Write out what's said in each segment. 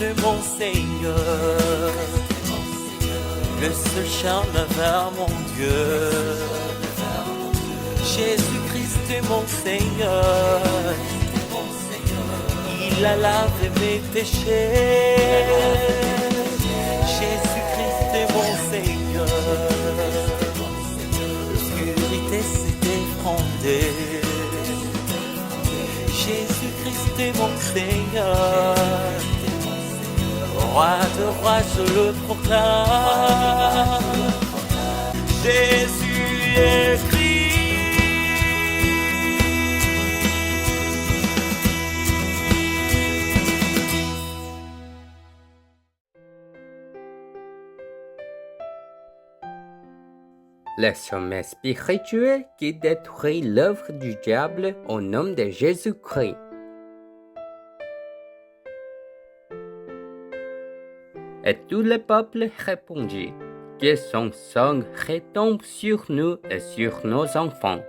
Jésus-Christ, mon Seigneur, le seul chemin vers mon Dieu. Jésus-Christ, mon Seigneur, il a lavé mes péchés. Jésus-Christ, mon Seigneur, l'obscurité s'est effondrée. Jésus-Christ, mon Seigneur, roi de rois, je le proclame. Jésus est Christ. Le sommet spirituel qui détruit l'œuvre du diable au nom de Jésus-Christ. Et tout le peuple répondit, que son sang retombe sur nous et sur nos enfants.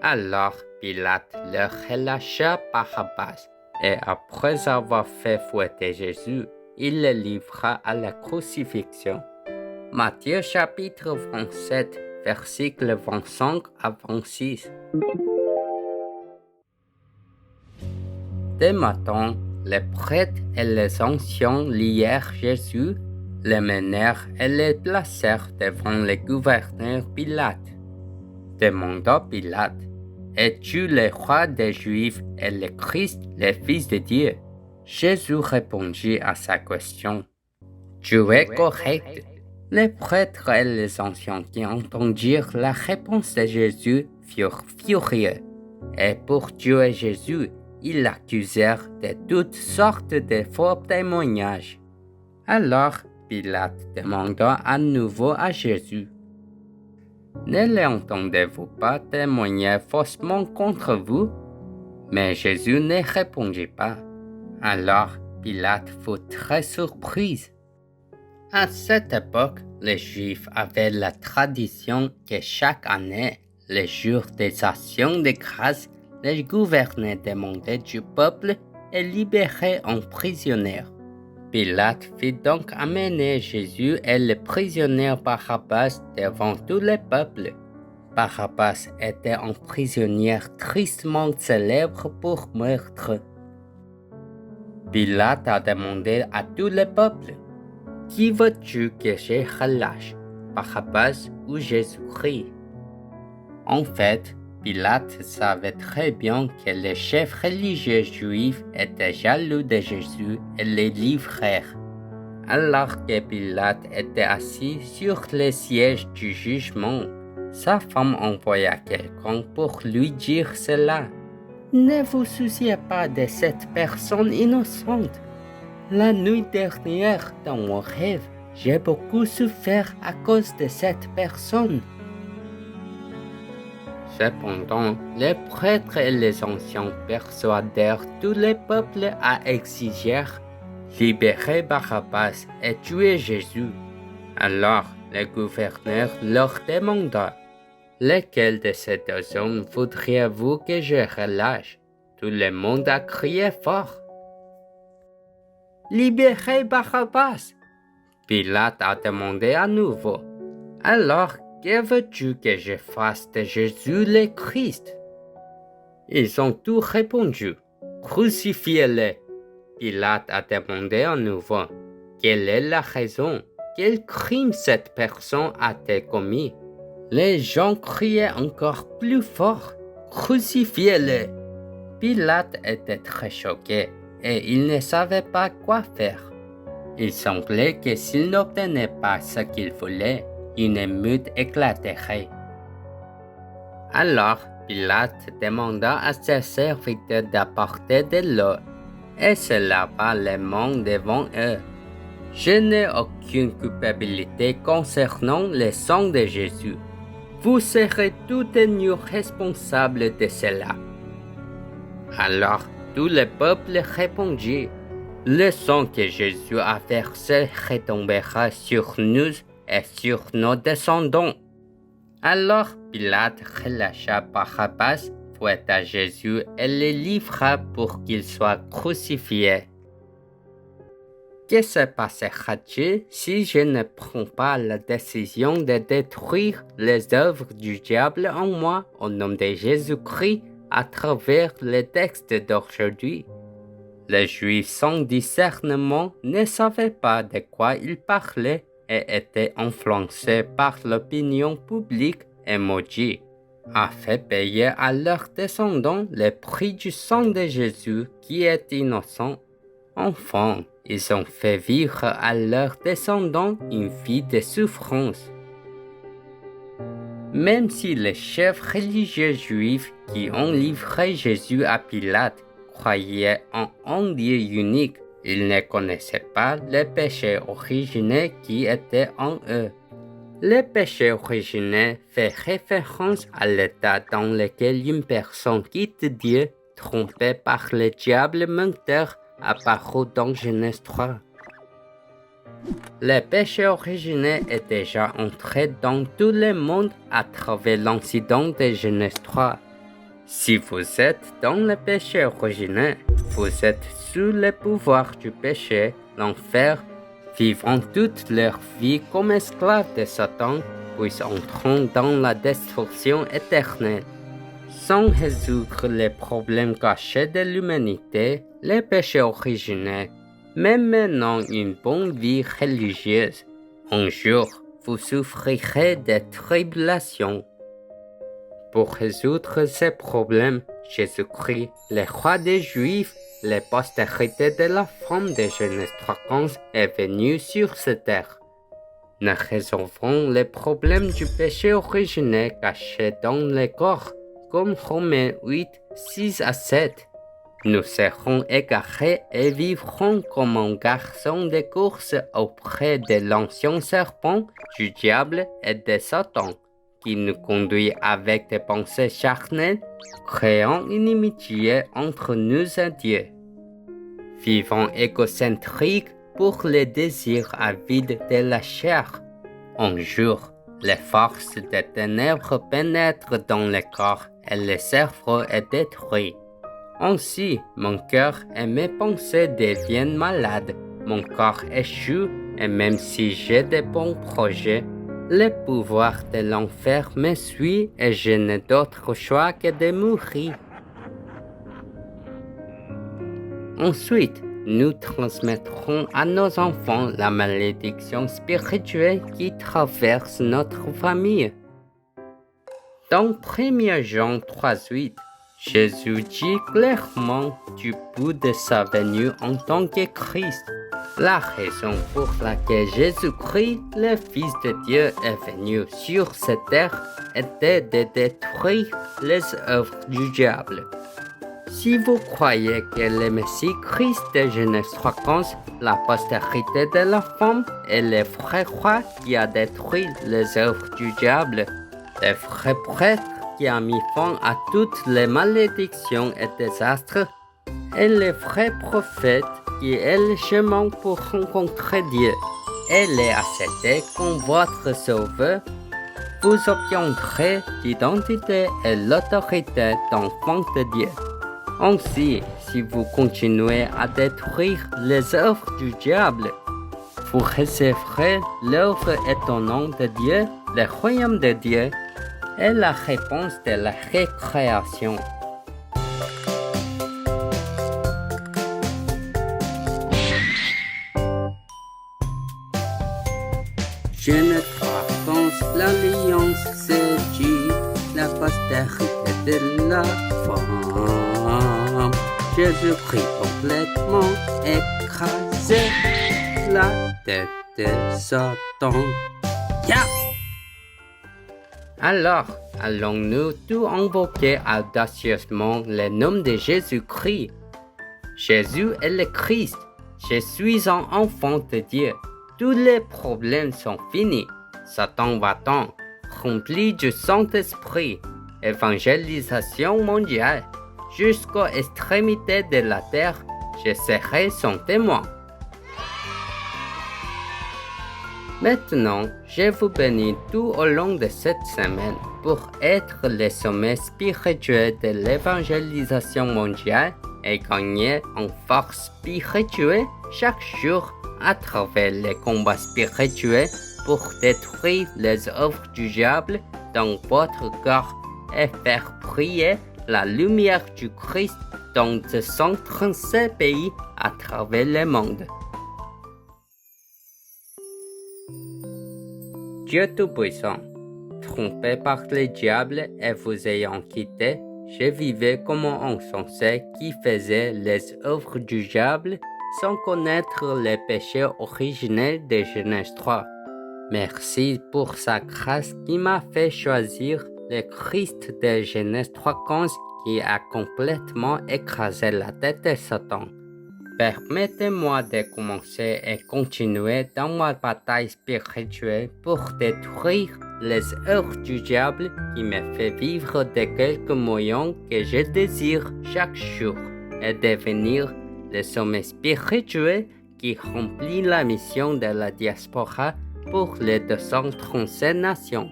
Alors Pilate leur relâcha Barabbas, et après avoir fait fouetter Jésus, il le livra à la crucifixion. Matthieu chapitre 27, versets 25 à 26. Dès matin, les prêtres et les anciens lièrent Jésus, le menèrent et le placèrent devant le gouverneur Pilate. Demanda Pilate, es-tu le roi des Juifs et le Christ, le Fils de Dieu? Jésus répondit à sa question, tu es correct. Les prêtres et les anciens qui entendirent la réponse de Jésus furent furieux, et pour tuer Jésus, ils l'accusèrent de toutes sortes de faux témoignages. Alors Pilate demanda à nouveau à Jésus, ne l'entendez-vous pas témoigner faussement contre vous? Mais Jésus ne répondit pas. Alors Pilate fut très surpris. À cette époque, les Juifs avaient la tradition que chaque année, le jour des actions de grâce, les gouverneurs demandaient du peuple et libéraient un prisonnier. Pilate fit donc amener Jésus et le prisonnier Barabbas devant tout le peuple. Barabbas était un prisonnier tristement célèbre pour meurtre. Pilate a demandé à tout le peuple, qui veux-tu que je relâche, Barabbas ou Jésus-Christ? En fait, Pilate savait très bien que les chefs religieux juifs étaient jaloux de Jésus et les livrèrent. Alors que Pilate était assis sur le siège du jugement, sa femme envoya quelqu'un pour lui dire cela. Ne vous souciez pas de cette personne innocente. La nuit dernière, dans mon rêve, j'ai beaucoup souffert à cause de cette personne. Cependant, les prêtres et les anciens persuadèrent tout le peuple à exiger « Libérez Barabbas et tuez Jésus ». Alors, le gouverneur leur demanda « Lequel de ces deux hommes voudriez-vous que je relâche ?» Tout le monde a crié fort. Libérez Barabbas. Pilate a demandé à nouveau. Alors, que veux-tu que je fasse de Jésus le Christ? Ils ont tous répondu. Crucifiez-le. Pilate a demandé à nouveau. Quelle est la raison? Quel crime cette personne a-t-elle commis? Les gens criaient encore plus fort. Crucifiez-le. Pilate était très choqué et il ne savait pas quoi faire. Il semblait que s'il n'obtenait pas ce qu'il voulait, une émeute éclaterait. Alors Pilate demanda à ses serviteurs d'apporter de l'eau et se lava les mains devant eux. Je n'ai aucune culpabilité concernant le sang de Jésus. Vous serez tous tenus responsables de cela. Alors tout le peuple répondit, le sang que Jésus a versé retombera sur nous et sur nos descendants. Alors Pilate relâcha Barabbas, fouetta Jésus et le livra pour qu'il soit crucifié. Que se passera-t-il si je ne prends pas la décision de détruire les œuvres du diable en moi au nom de Jésus-Christ à travers les textes d'aujourd'hui? Les Juifs sans discernement ne savaient pas de quoi ils parlaient et étaient influencés par l'opinion publique et maudits, a fait payer à leurs descendants le prix du sang de Jésus qui est innocent. Enfin, ils ont fait vivre à leurs descendants une vie de souffrance. Même si les chefs religieux juifs qui ont livré Jésus à Pilate croyaient en un Dieu unique, ils ne connaissaient pas le péché originel qui était en eux. Le péché originel fait référence à l'état dans lequel une personne quitte Dieu, trompée par le diable menteur, apparu dans Genèse 3. Le péché originel est déjà entré dans tout le monde à travers l'incident de Genèse 3. Si vous êtes dans le péché originel, vous êtes sous le pouvoir du péché, l'enfer, vivant toute leur vie comme esclaves de Satan, puis entrant dans la destruction éternelle. Sans résoudre les problèmes cachés de l'humanité, les péchés originels, même menant une bonne vie religieuse, un jour vous souffrirez de tribulations. Pour résoudre ces problèmes, Jésus-Christ, le roi des Juifs, la postérité de la femme de Genèse 3:15 est venu sur cette terre. Nous résolvons les problèmes du péché originel cachés dans le corps, comme Romains 8, 6 à 7. Nous serons égarés et vivrons comme un garçon de course auprès de l'ancien serpent, du diable et de Satan, qui nous conduit avec des pensées charnelles, créant une inimitié entre nous et Dieu. Vivant égocentrique pour les désirs avides de la chair. Un jour, les forces des ténèbres pénètrent dans le corps et le cerveau est détruit. Ainsi, mon cœur et mes pensées deviennent malades, mon corps échoue et même si j'ai de bons projets, le pouvoir de l'enfer me suit et je n'ai d'autre choix que de mourir. Ensuite, nous transmettrons à nos enfants la malédiction spirituelle qui traverse notre famille. Dans 1 Jean 3:8, Jésus dit clairement du bout de sa venue en tant que Christ. La raison pour laquelle Jésus-Christ, le Fils de Dieu, est venu sur cette terre était de détruire les œuvres du diable. Si vous croyez que le Messie Christ de Genèse 3:15, la postérité de la femme, est le vrai roi qui a détruit les œuvres du diable, le vrai prêtre qui a mis fin à toutes les malédictions et désastres, et le vrai prophète qui est le chemin pour rencontrer Dieu, et les accepter comme votre sauveur, vous obtiendrez l'identité et l'autorité d'enfant de Dieu. Ainsi, si vous continuez à détruire les œuvres du diable, vous recevrez l'œuvre étonnante de Dieu, le royaume de Dieu, et la réponse de la récréation. Genèse 3:15, l'alliance se dit, la postérité de la femme. Jésus-Christ complètement écrasé, la tête de Satan. Yeah! Alors, allons-nous tout invoquer audacieusement le nom de Jésus-Christ? Jésus est le Christ. Je suis un enfant de Dieu. Tous les problèmes sont finis. Satan va-t'en, rempli du Saint-Esprit. Évangélisation mondiale. Jusqu'aux extrémités de la terre, je serai son témoin. Maintenant, je vous bénis tout au long de cette semaine pour être le sommet spirituel de l'évangélisation mondiale et gagner en force spirituelle chaque jour à travers les combats spirituels pour détruire les œuvres du diable dans votre cœur et faire briller la lumière du Christ dans 237 pays à travers le monde. Dieu Tout-Puissant, trompé par le diable et vous ayant quitté, je vivais comme un insensé qui faisait les œuvres du diable sans connaître les péchés originels de Genèse 3. Merci pour sa grâce qui m'a fait choisir le Christ de Genèse 3:15 qui a complètement écrasé la tête de Satan. Permettez-moi de commencer et continuer dans ma bataille spirituelle pour détruire les œuvres du diable qui me fait vivre de quelques moyens que je désire chaque jour et devenir le sommet spirituel qui remplit la mission de la diaspora pour les 237 nations.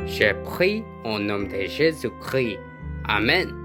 Je prie au nom de Jésus-Christ. Amen.